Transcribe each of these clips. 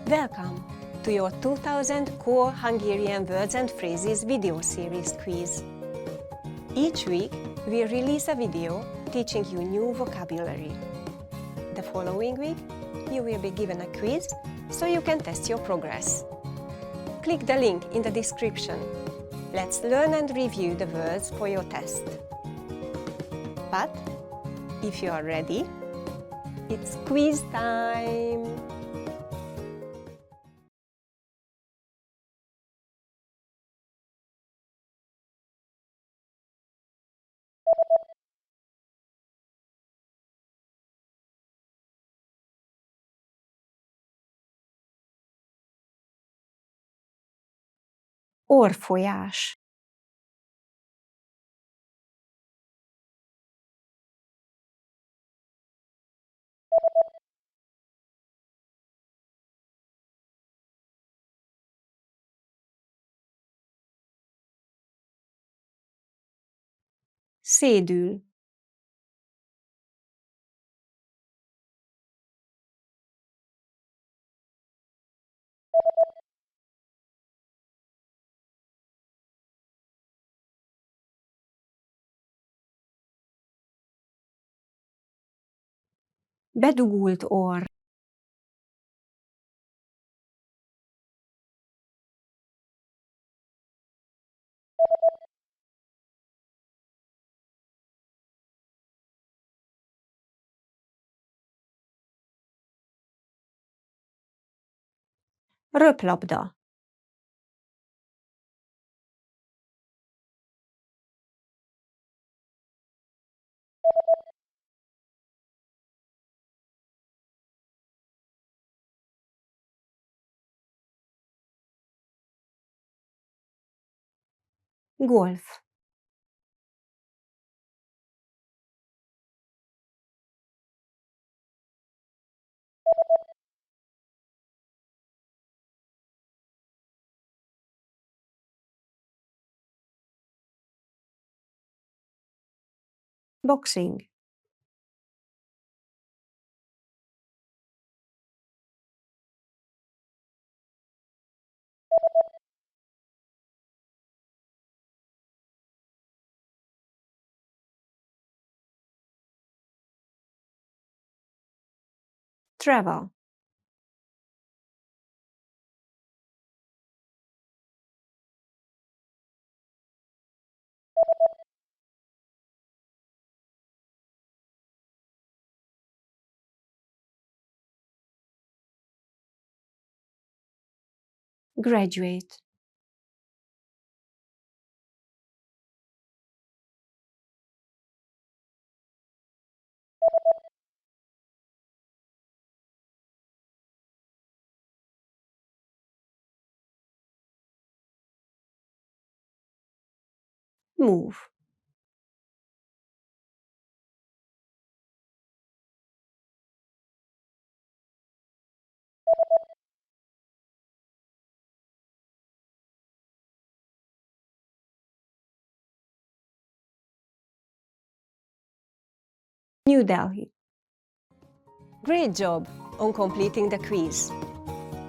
Welcome to your 2000 Core Hungarian Words and Phrases video series quiz. Each week, we release a video teaching you new vocabulary. The following week, you will be given a quiz so you can test your progress. Click the link in the description. Let's learn and review the words for your test. But if you are ready, it's quiz time! Orrfolyás. Szédül. Bedugult orr. Röplabda. Golf. Boxing. Travel. Graduate. Move. New Delhi. Great job on completing the quiz.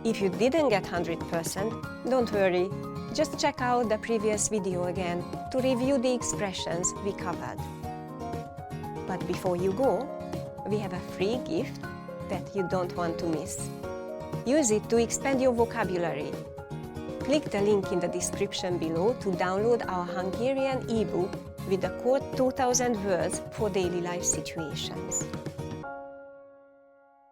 If you didn't get 100%, don't worry. Just check out the previous video again to review the expressions we covered. But before you go, we have a free gift that you don't want to miss. Use it to expand your vocabulary. Click the link in the description below to download our Hungarian ebook with the core 2000 words for daily life situations.